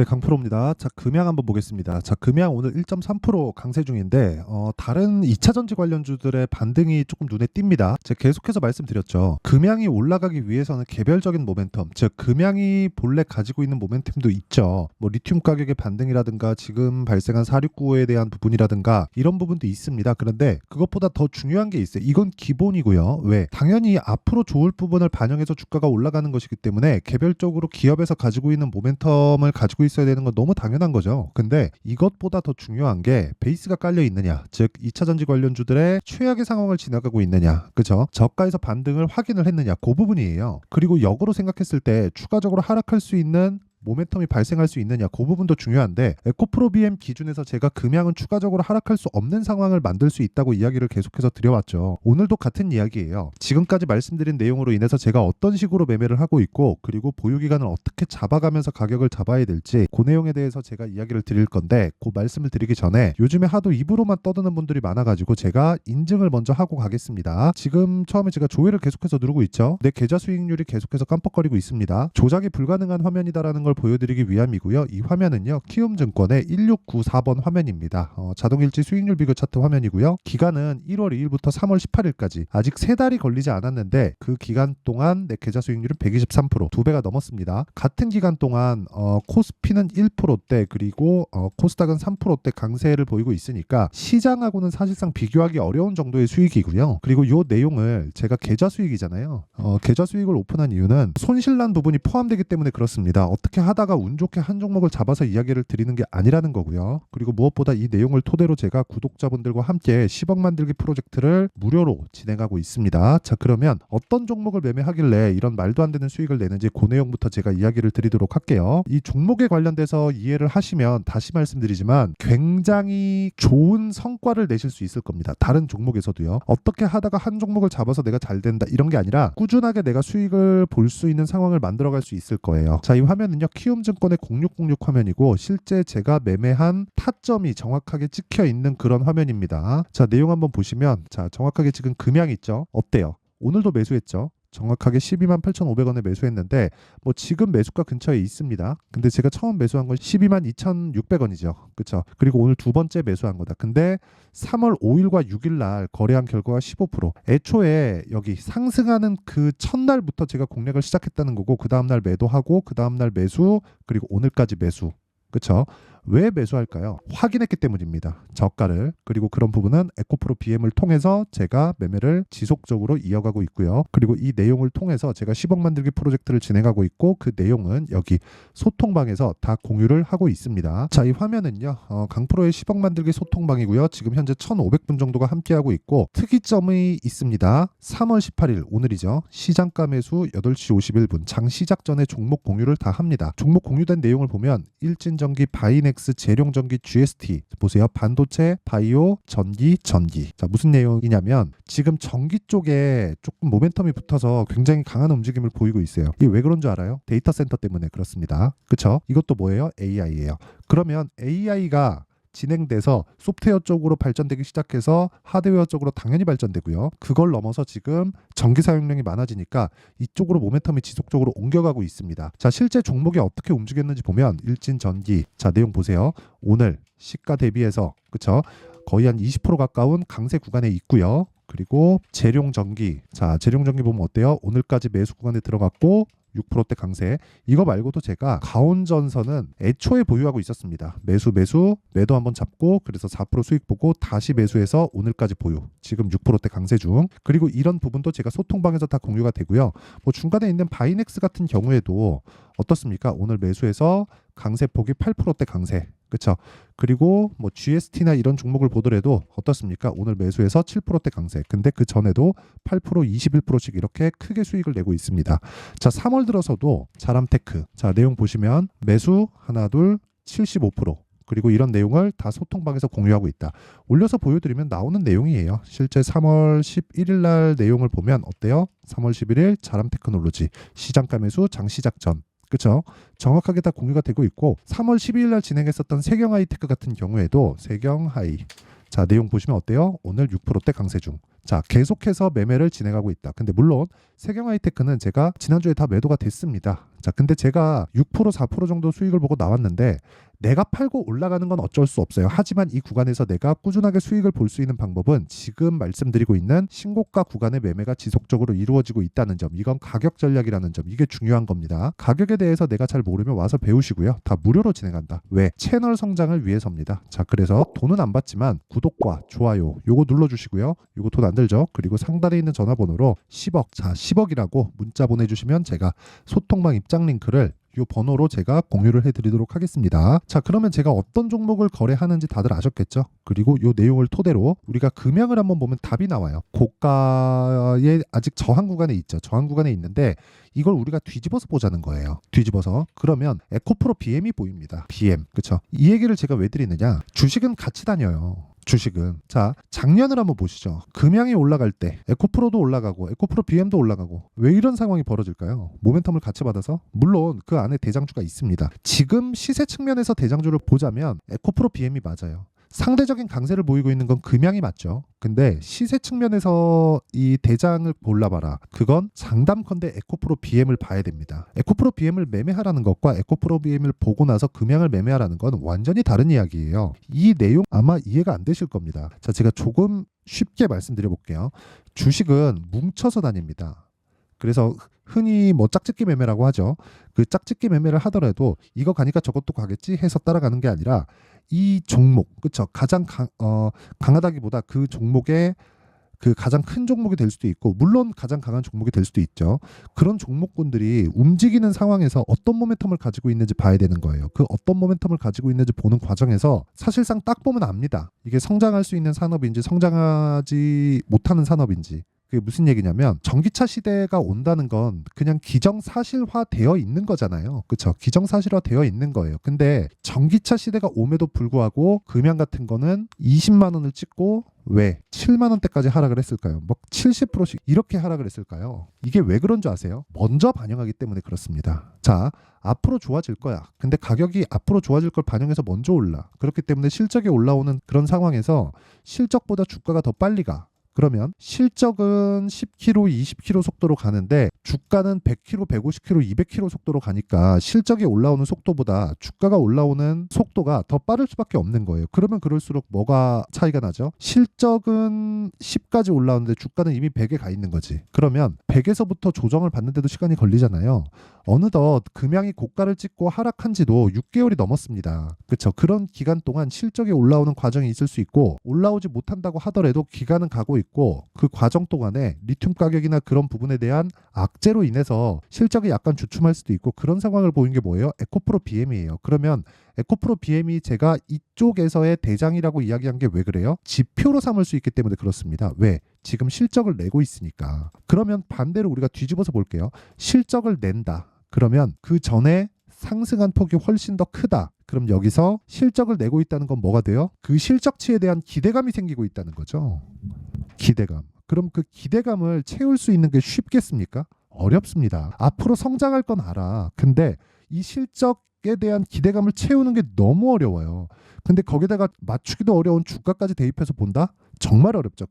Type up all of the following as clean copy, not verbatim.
네, 강프로입니다. 자, 금양 한번 보겠습니다. 자, 금양 오늘 1.3% 강세 중인데 다른 2차 전지 관련주들의 반등이 조금 눈에 띕니다. 제가 계속해서 말씀드렸죠. 금양이 올라가기 위해서는 개별적인 모멘텀, 즉 금양이 본래 가지고 있는 모멘텀도 있죠. 뭐 리튬 가격의 반등이라든가 지금 발생한 469에 대한 부분이라든가 이런 부분도 있습니다. 그런데 그것보다 더 중요한 게 있어요. 이건 기본이고요. 왜? 당연히 앞으로 좋을 부분을 반영해서 주가가 올라가는 것이기 때문에 개별적으로 기업에서 가지고 있는 모멘텀을 가지고 있어야 되는 건 너무 당연한 거죠. 근데 이것보다 더 중요한 게 베이스가 깔려 있느냐, 즉 2차 전지 관련주들의 최악의 상황을 지나가고 있느냐, 그죠? 저가에서 반등을 확인을 했느냐, 그 부분이에요. 그리고 역으로 생각했을 때 추가적으로 하락할 수 있는 모멘텀이 발생할 수 있느냐, 그 부분도 중요한데 에코프로비엠 기준에서 제가 금양은 추가적으로 하락할 수 없는 상황을 만들 수 있다고 이야기를 계속해서 드려왔죠. 오늘도 같은 이야기예요. 지금까지 말씀드린 내용으로 인해서 제가 어떤 식으로 매매를 하고 있고 그리고 보유기간을 어떻게 잡아가면서 가격을 잡아야 될지 그 내용에 대해서 제가 이야기를 드릴 건데 그 말씀을 드리기 전에 요즘에 하도 입으로만 떠드는 분들이 많아가지고 제가 인증을 먼저 하고 가겠습니다. 지금 처음에 제가 조회를 계속해서 누르고 있죠. 내 계좌 수익률이 계속해서 깜빡거리고 있습니다. 조작이 불가능한 화면이다라는 걸 보여드리기 위함이고요. 이 화면은요, 키움증권의 1694번 화면입니다. 자동일지 수익률 비교 차트 화면이고요. 기간은 1월 2일부터 3월 18일까지 아직 3달이 걸리지 않았는데 그 기간 동안 내 계좌 수익률은 123%, 2배가 넘었습니다. 같은 기간 동안 코스피는 1%대 그리고 코스닥은 3%대 강세를 보이고 있으니까 시장하고는 사실상 비교하기 어려운 정도의 수익이고요. 그리고 이 내용을 제가 계좌 수익이잖아요. 계좌 수익을 오픈한 이유는 손실난 부분이 포함되기 때문에 그렇습니다. 어떻게 하다가 운 좋게 한 종목을 잡아서 이야기를 드리는 게 아니라는 거고요. 그리고 무엇보다 이 내용을 토대로 제가 구독자분들과 함께 10억 만들기 프로젝트를 무료로 진행하고 있습니다. 자, 그러면 어떤 종목을 매매하길래 이런 말도 안 되는 수익을 내는지 그 내용부터 제가 이야기를 드리도록 할게요. 이 종목에 관련돼서 이해를 하시면 다시 말씀드리지만 굉장히 좋은 성과를 내실 수 있을 겁니다. 다른 종목에서도요. 어떻게 하다가 한 종목을 잡아서 내가 잘 된다 이런 게 아니라 꾸준하게 내가 수익을 볼 수 있는 상황을 만들어갈 수 있을 거예요. 자, 이 화면은요, 키움증권의 0606 화면이고 실제 제가 매매한 타점이 정확하게 찍혀 있는 그런 화면입니다. 자, 내용 한번 보시면 자, 정확하게 지금 금양 있죠? 어때요? 오늘도 매수했죠? 정확하게 12만 8,500원에 매수했는데 뭐 지금 매수가 근처에 있습니다. 근데 제가 처음 매수한 건 12만 2,600원이죠. 그렇죠? 그리고 오늘 두 번째 매수한 거다. 근데 3월 5일과 6일 날 거래한 결과가 15%. 애초에 여기 상승하는 그 첫날부터 제가 공략을 시작했다는 거고 그 다음날 매도하고 그 다음날 매수 그리고 오늘까지 매수. 그렇죠? 왜 매수할까요? 확인했기 때문입니다. 저가를. 그리고 그런 부분은 에코프로 BM을 통해서 제가 매매를 지속적으로 이어가고 있고요. 그리고 이 내용을 통해서 제가 10억 만들기 프로젝트를 진행하고 있고 그 내용은 여기 소통방에서 다 공유를 하고 있습니다. 자, 이 화면은요, 강프로의 10억 만들기 소통방이고요. 지금 현재 1,500분 정도가 함께하고 있고 특이점이 있습니다. 3월 18일 오늘이죠. 시장가 매수 8시 51분 장 시작 전에 종목 공유를 다 합니다. 종목 공유된 내용을 보면 일진전기, 바이넥스, 재룡전기, GST 보세요. 반도체, 바이오, 전기. 자, 무슨 내용이냐면 지금 전기 쪽에 조금 모멘텀이 붙어서 굉장히 강한 움직임을 보이고 있어요. 이게 왜 그런 줄 알아요? 데이터 센터 때문에 그렇습니다. 그쵸? 이것도 뭐예요? AI예요. 그러면 AI가 진행돼서 소프트웨어 쪽으로 발전되기 시작해서 하드웨어 쪽으로 당연히 발전되고요. 그걸 넘어서 지금 전기 사용량이 많아지니까 이쪽으로 모멘텀이 지속적으로 옮겨가고 있습니다. 자, 실제 종목이 어떻게 움직였는지 보면 일진전기, 자, 내용 보세요. 오늘 시가 대비해서 그쵸? 거의 한 20% 가까운 강세 구간에 있고요. 그리고 재룡전기, 자, 재룡전기 보면 어때요? 오늘까지 매수 구간에 들어갔고 6%대 강세. 이거 말고도 제가 가온전선은 애초에 보유하고 있었습니다. 매도 한번 잡고 그래서 4% 수익 보고 다시 매수해서 오늘까지 보유. 지금 6%대 강세 중. 그리고 이런 부분도 제가 소통방에서 다 공유가 되고요. 뭐 중간에 있는 바이넥스 같은 경우에도 어떻습니까? 오늘 매수해서 강세폭이 8%대 강세. 그렇죠? 그리고 뭐 GST나 이런 종목을 보더라도 어떻습니까? 오늘 매수해서 7%대 강세. 근데 그 전에도 8%, 21%씩 이렇게 크게 수익을 내고 있습니다. 자, 3월 들어서도 자람테크. 자, 내용 보시면 매수 하나 둘 75%. 그리고 이런 내용을 다 소통방에서 공유하고 있다. 올려서 보여드리면 나오는 내용이에요. 실제 3월 11일 날 내용을 보면 어때요? 3월 11일 자람테크놀로지 시장가 매수 장 시작 전. 그렇죠? 정확하게 다 공유가 되고 있고 3월 12일 날 진행했었던 세경하이테크 같은 경우에도 세경하이 자, 내용 보시면 어때요? 오늘 6%대 강세 중. 자, 계속해서 매매를 진행하고 있다. 근데 물론 세경하이테크는 제가 지난주에 다 매도가 됐습니다. 자, 근데 제가 6% 4% 정도 수익을 보고 나왔는데 내가 팔고 올라가는 건 어쩔 수 없어요. 하지만 이 구간에서 내가 꾸준하게 수익을 볼 수 있는 방법은 지금 말씀드리고 있는 신고가 구간의 매매가 지속적으로 이루어지고 있다는 점. 이건 가격 전략이라는 점. 이게 중요한 겁니다. 가격에 대해서 내가 잘 모르면 와서 배우시고요. 다 무료로 진행한다. 왜? 채널 성장을 위해서입니다. 자, 그래서 돈은 안 받지만 구독과 좋아요 요거 눌러주시고요. 요거 돈 안 들죠? 그리고 상단에 있는 전화번호로 10억, 자 10억이라고 문자 보내주시면 제가 소통방 입장 링크를 이 번호로 제가 공유를 해드리도록 하겠습니다. 자, 그러면 제가 어떤 종목을 거래하는지 다들 아셨겠죠? 그리고 이 내용을 토대로 우리가 금양을 한번 보면 답이 나와요. 고가에 아직 저항 구간에 있죠. 저항 구간에 있는데 이걸 우리가 뒤집어서 보자는 거예요. 뒤집어서. 그러면 에코프로 BM이 보입니다. BM. 그쵸? 이 얘기를 제가 왜 드리느냐? 주식은 같이 다녀요. 주식은. 자, 작년을 한번 보시죠. 금양이 올라갈 때 에코프로도 올라가고 에코프로 BM도 올라가고 왜 이런 상황이 벌어질까요? 모멘텀을 같이 받아서? 물론 그 안에 대장주가 있습니다. 지금 시세 측면에서 대장주를 보자면 에코프로 BM이 맞아요. 상대적인 강세를 보이고 있는 건 금양이 맞죠. 근데 시세 측면에서 이 대장을 골라봐라. 그건 장담컨대 에코프로 BM을 봐야 됩니다. 에코프로 BM을 매매하라는 것과 에코프로 BM을 보고 나서 금양을 매매하라는 건 완전히 다른 이야기예요. 이 내용 아마 이해가 안 되실 겁니다. 자, 제가 조금 쉽게 말씀드려 볼게요. 주식은 뭉쳐서 다닙니다. 그래서 흔히 뭐 짝짓기 매매라고 하죠. 그 짝짓기 매매를 하더라도 이거 가니까 저것도 가겠지 해서 따라가는 게 아니라 이 종목, 그쵸? 가장 강하다기보다 그 종목의 그 가장 큰 종목이 될 수도 있고 물론 가장 강한 종목이 될 수도 있죠. 그런 종목군들이 움직이는 상황에서 어떤 모멘텀을 가지고 있는지 봐야 되는 거예요. 그 어떤 모멘텀을 가지고 있는지 보는 과정에서 사실상 딱 보면 압니다. 이게 성장할 수 있는 산업인지 성장하지 못하는 산업인지. 그게 무슨 얘기냐면 전기차 시대가 온다는 건 그냥 기정사실화 되어 있는 거잖아요. 그렇죠? 기정사실화 되어 있는 거예요. 근데 전기차 시대가 옴에도 불구하고 금양 같은 거는 20만 원을 찍고 왜 7만 원대까지 하락을 했을까요? 뭐 70%씩 이렇게 하락을 했을까요? 이게 왜 그런 줄 아세요? 먼저 반영하기 때문에 그렇습니다. 자, 앞으로 좋아질 거야. 근데 가격이 앞으로 좋아질 걸 반영해서 먼저 올라. 그렇기 때문에 실적이 올라오는 그런 상황에서 실적보다 주가가 더 빨리 가. 그러면 실적은 10km, 20km 속도로 가는데 주가는 100km, 150km, 200km 속도로 가니까 실적이 올라오는 속도보다 주가가 올라오는 속도가 더 빠를 수밖에 없는 거예요. 그러면 그럴수록 뭐가 차이가 나죠? 실적은 10까지 올라오는데 주가는 이미 100에 가 있는 거지. 그러면 100에서부터 조정을 받는데도 시간이 걸리잖아요. 어느덧 금양이 고가를 찍고 하락한 지도 6개월이 넘었습니다. 그렇죠? 그런 기간 동안 실적이 올라오는 과정이 있을 수 있고 올라오지 못한다고 하더라도 기간은 가고 있고 그 과정 동안에 리튬 가격이나 그런 부분에 대한 악재로 인해서 실적이 약간 주춤할 수도 있고 그런 상황을 보인 게 뭐예요? 에코프로 BM이에요. 그러면 에코프로 BM이 제가 이쪽에서의 대장이라고 이야기한 게 왜 그래요? 지표로 삼을 수 있기 때문에 그렇습니다. 왜? 지금 실적을 내고 있으니까. 그러면 반대로 우리가 뒤집어서 볼게요. 실적을 낸다. 그러면 그 전에 상승한 폭이 훨씬 더 크다. 그럼 여기서 실적을 내고 있다는 건 뭐가 돼요? 그 실적치에 대한 기대감이 생기고 있다는 거죠. 기대감. 그럼 그 기대감을 채울 수 있는 게 쉽겠습니까? 어렵습니다. 앞으로 성장할 건 알아. 근데 이 실적에 대한 기대감을 채우는 게 너무 어려워요. 근데 거기다가 맞추기도 어려운 주가까지 대입해서 본다? 정말 어렵죠.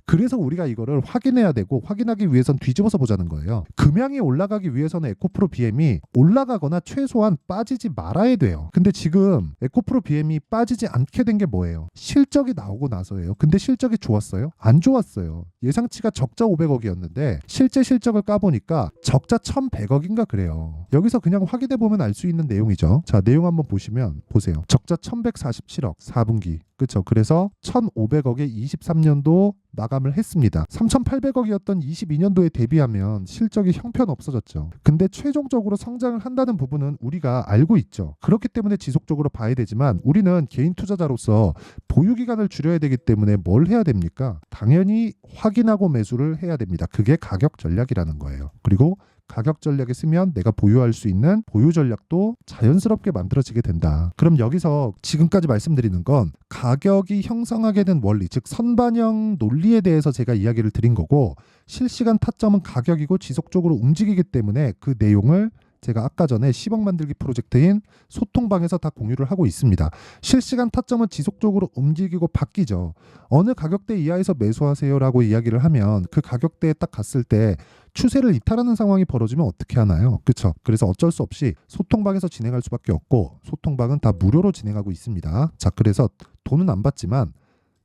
그래서 우리가 이거를 확인해야 되고 확인하기 위해선 뒤집어서 보자는 거예요. 금양이 올라가기 위해서는 에코프로 BM이 올라가거나 최소한 빠지지 말아야 돼요. 근데 지금 에코프로 BM이 빠지지 않게 된 게 뭐예요? 실적이 나오고 나서예요. 근데 실적이 좋았어요? 안 좋았어요. 예상치가 적자 500억이었는데 실제 실적을 까보니까 적자 1100억인가 그래요. 여기서 그냥 확인해 보면 알 수 있는 내용이죠. 자, 내용 한번 보시면 보세요. 적자 1147억 4분기. 그렇죠. 그래서 1,500억에 23년도 마감을 했습니다. 3,800억이었던 22년도에 대비하면 실적이 형편없어졌죠. 근데 최종적으로 성장을 한다는 부분은 우리가 알고 있죠. 그렇기 때문에 지속적으로 봐야 되지만 우리는 개인 투자자로서 보유기간을 줄여야 되기 때문에 뭘 해야 됩니까? 당연히 확인하고 매수를 해야 됩니다. 그게 가격 전략이라는 거예요. 그리고 가격 전략에 쓰면 내가 보유할 수 있는 보유 전략도 자연스럽게 만들어지게 된다. 그럼 여기서 지금까지 말씀드리는 건 가격이 형성하게 된 원리, 즉 선반영 논리에 대해서 제가 이야기를 드린 거고 실시간 타점은 가격이고 지속적으로 움직이기 때문에 그 내용을 제가 아까 전에 10억 만들기 프로젝트인 소통방에서 다 공유를 하고 있습니다. 실시간 타점은 지속적으로 움직이고 바뀌죠. 어느 가격대 이하에서 매수하세요라고 이야기를 하면 그 가격대에 딱 갔을 때 추세를 이탈하는 상황이 벌어지면 어떻게 하나요? 그렇죠? 그래서 어쩔 수 없이 소통방에서 진행할 수밖에 없고, 소통방은 다 무료로 진행하고 있습니다. 자, 그래서 돈은 안 받지만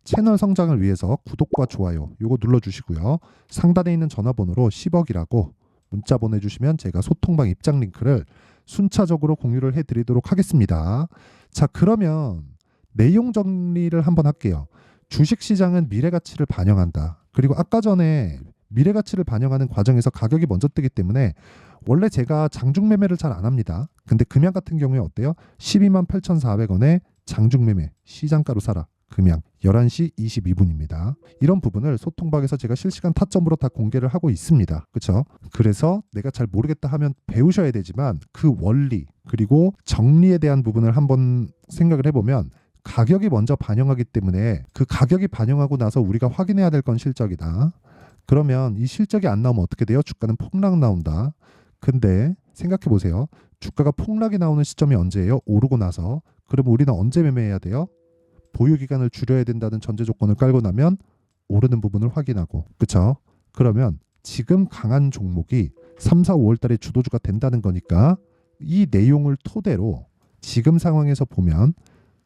채널 성장을 위해서 구독과 좋아요 요거 눌러주시고요. 상단에 있는 전화번호로 10억이라고 문자 보내주시면 제가 소통방 입장 링크를 순차적으로 공유를 해드리도록 하겠습니다. 자, 그러면 내용 정리를 한번 할게요. 주식시장은 미래가치를 반영한다. 그리고 아까 전에 미래가치를 반영하는 과정에서 가격이 먼저 뜨기 때문에 원래 제가 장중매매를 잘 안 합니다. 근데 금양 같은 경우에 어때요? 12만 8,400원에 장중매매 시장가로 사라. 금양 11시 22분입니다. 이런 부분을 소통방에서 제가 실시간 타점으로 다 공개를 하고 있습니다. 그렇죠? 그래서 내가 잘 모르겠다 하면 배우셔야 되지만 그 원리 그리고 정리에 대한 부분을 한번 생각을 해보면 가격이 먼저 반영하기 때문에 그 가격이 반영하고 나서 우리가 확인해야 될 건 실적이다. 그러면 이 실적이 안 나오면 어떻게 돼요? 주가는 폭락 나온다. 근데 생각해 보세요. 주가가 폭락이 나오는 시점이 언제예요? 오르고 나서. 그러면 우리는 언제 매매해야 돼요? 보유기간을 줄여야 된다는 전제 조건을 깔고 나면 오르는 부분을 확인하고, 그렇죠? 그러면 지금 강한 종목이 3, 4, 5월 달에 주도주가 된다는 거니까 이 내용을 토대로 지금 상황에서 보면,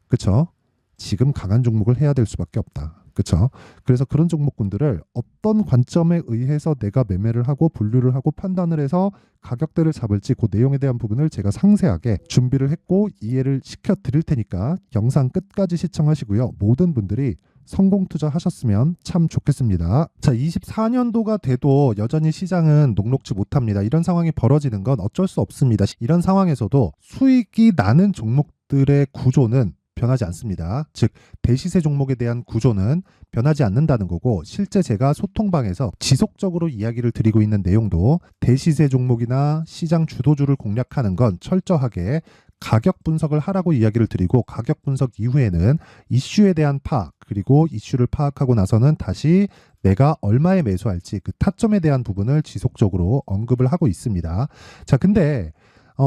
그렇죠? 지금 강한 종목을 해야 될 수밖에 없다. 그렇죠? 그래서 그런 종목군들을 어떤 관점에 의해서 내가 매매를 하고 분류를 하고 판단을 해서 가격대를 잡을지 그 내용에 대한 부분을 제가 상세하게 준비를 했고 이해를 시켜 드릴 테니까 영상 끝까지 시청하시고요. 모든 분들이 성공 투자하셨으면 참 좋겠습니다. 자, 24년도가 돼도 여전히 시장은 녹록지 못합니다. 이런 상황이 벌어지는 건 어쩔 수 없습니다. 이런 상황에서도 수익이 나는 종목들의 구조는 변하지 않습니다. 즉 대시세 종목에 대한 구조는 변하지 않는다는 거고, 실제 제가 소통방에서 지속적으로 이야기를 드리고 있는 내용도 대시세 종목이나 시장 주도주를 공략하는 건 철저하게 가격 분석을 하라고 이야기를 드리고, 가격 분석 이후에는 이슈에 대한 파악, 그리고 이슈를 파악하고 나서는 다시 내가 얼마에 매수할지 그 타점에 대한 부분을 지속적으로 언급을 하고 있습니다. 자, 근데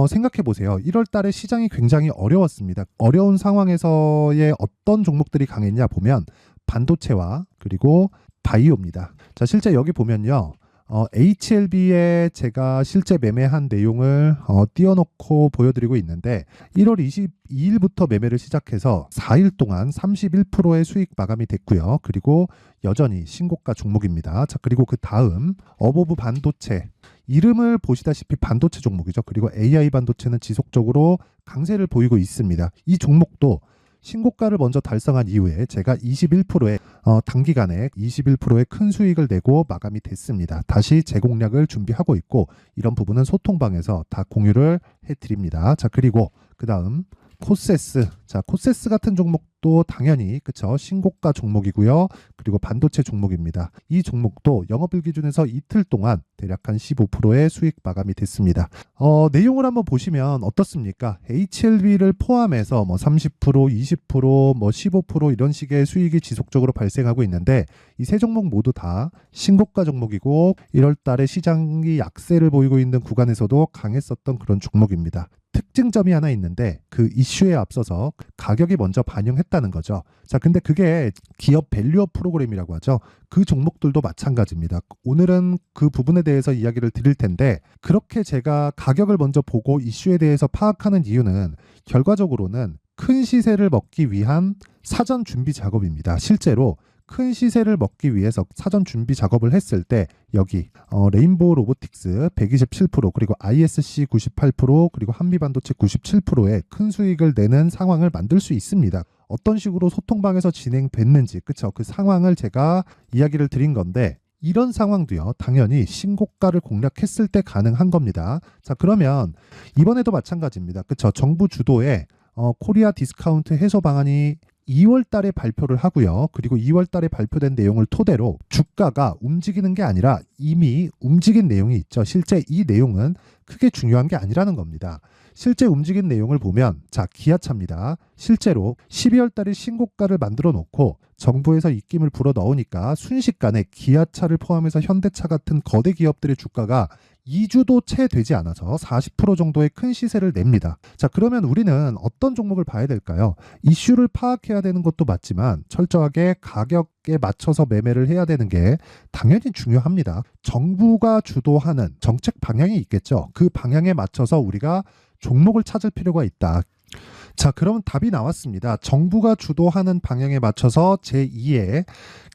생각해 보세요. 1월 달에 시장이 굉장히 어려웠습니다. 어려운 상황에서의 어떤 종목들이 강했냐 보면 반도체와 그리고 바이오입니다. 자, 실제 여기 보면요. HLB에 제가 실제 매매한 내용을 띄워놓고 보여드리고 있는데 1월 22일부터 매매를 시작해서 4일 동안 31%의 수익 마감이 됐고요. 그리고 여전히 신고가 종목입니다. 자, 그리고 그 다음 어보브 반도체, 이름을 보시다시피 반도체 종목이죠. 그리고 AI 반도체는 지속적으로 강세를 보이고 있습니다. 이 종목도 신고가를 먼저 달성한 이후에 제가 21%의 단기간에 21%의 큰 수익을 내고 마감이 됐습니다. 다시 재공략을 준비하고 있고, 이런 부분은 소통방에서 다 공유를 해드립니다. 자, 그리고 그 다음 코세스. 자, 코세스 같은 종목도 당연히 그쵸, 신고가 종목이고요. 그리고 반도체 종목입니다. 이 종목도 영업일 기준에서 이틀 동안 대략 한 15%의 수익 마감이 됐습니다. 내용을 한번 보시면 어떻습니까? HLB를 포함해서 뭐 30%, 20%, 뭐 15% 이런 식의 수익이 지속적으로 발생하고 있는데, 이 세 종목 모두 다 신고가 종목이고 1월 달에 시장이 약세를 보이고 있는 구간에서도 강했었던 그런 종목입니다. 특징점이 하나 있는데 그 이슈에 앞서서 가격이 먼저 반영했다는 거죠. 자, 근데 그게 기업 밸류업 프로그램이라고 하죠. 그 종목들도 마찬가지입니다. 오늘은 그 부분에 대해서 이야기를 드릴 텐데, 그렇게 제가 가격을 먼저 보고 이슈에 대해서 파악하는 이유는 결과적으로는 큰 시세를 먹기 위한 사전 준비 작업입니다. 실제로 큰 시세를 먹기 위해서 사전 준비 작업을 했을 때 여기 레인보우 로보틱스 127%, 그리고 ISC 98%, 그리고 한미반도체 97%의 큰 수익을 내는 상황을 만들 수 있습니다. 어떤 식으로 소통방에서 진행됐는지, 그쵸? 그 상황을 제가 이야기를 드린 건데, 이런 상황도요, 당연히 신고가를 공략했을 때 가능한 겁니다. 자, 그러면 이번에도 마찬가지입니다. 그쵸? 정부 주도의 코리아 디스카운트 해소 방안이 2월 달에 발표를 하고요. 그리고 2월 달에 발표된 내용을 토대로 주가가 움직이는 게 아니라 이미 움직인 내용이 있죠. 실제 이 내용은 크게 중요한 게 아니라는 겁니다. 실제 움직인 내용을 보면, 자, 기아차입니다. 실제로 12월 달에 신고가를 만들어 놓고 정부에서 입김을 불어 넣으니까 순식간에 기아차를 포함해서 현대차 같은 거대 기업들의 주가가 2주도 채 되지 않아서 40% 정도의 큰 시세를 냅니다. 자, 그러면 우리는 어떤 종목을 봐야 될까요? 이슈를 파악해야 되는 것도 맞지만 철저하게 가격에 맞춰서 매매를 해야 되는 게 당연히 중요합니다. 정부가 주도하는 정책 방향이 있겠죠. 그 방향에 맞춰서 우리가 종목을 찾을 필요가 있다. 자, 그럼 답이 나왔습니다. 정부가 주도하는 방향에 맞춰서 제2의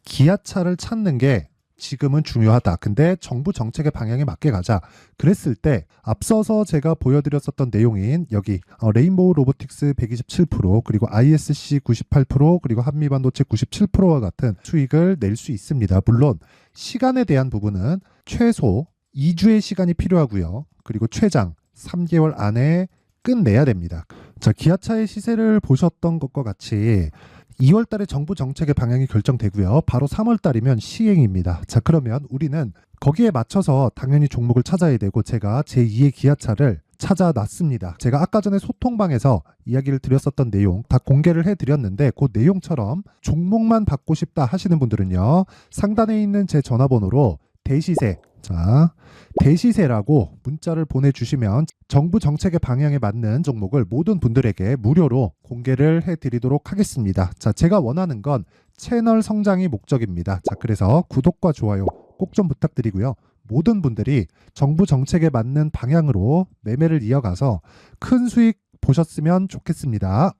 기아차를 찾는 게 지금은 중요하다. 근데 정부 정책의 방향에 맞게 가자. 그랬을 때 앞서서 제가 보여드렸었던 내용인 여기 레인보우 로보틱스 127% 그리고 ISC 98% 그리고 한미반도체 97%와 같은 수익을 낼 수 있습니다. 물론 시간에 대한 부분은 최소 2주의 시간이 필요하고요. 그리고 최장 3개월 안에 끝내야 됩니다. 자, 기아차의 시세를 보셨던 것과 같이 2월 달에 정부 정책의 방향이 결정되고요. 바로 3월 달이면 시행입니다. 자, 그러면 우리는 거기에 맞춰서 당연히 종목을 찾아야 되고 제가 제2의 기아차를 찾아놨습니다. 제가 아까 전에 소통방에서 이야기를 드렸었던 내용 다 공개를 해드렸는데 그 내용처럼 종목만 받고 싶다 하시는 분들은요. 상단에 있는 제 전화번호로 대시세, 자, 대시세라고 문자를 보내주시면 정부 정책의 방향에 맞는 종목을 모든 분들에게 무료로 공개를 해드리도록 하겠습니다. 자, 제가 원하는 건 채널 성장이 목적입니다. 자, 그래서 구독과 좋아요 꼭 좀 부탁드리고요. 모든 분들이 정부 정책에 맞는 방향으로 매매를 이어가서 큰 수익 보셨으면 좋겠습니다.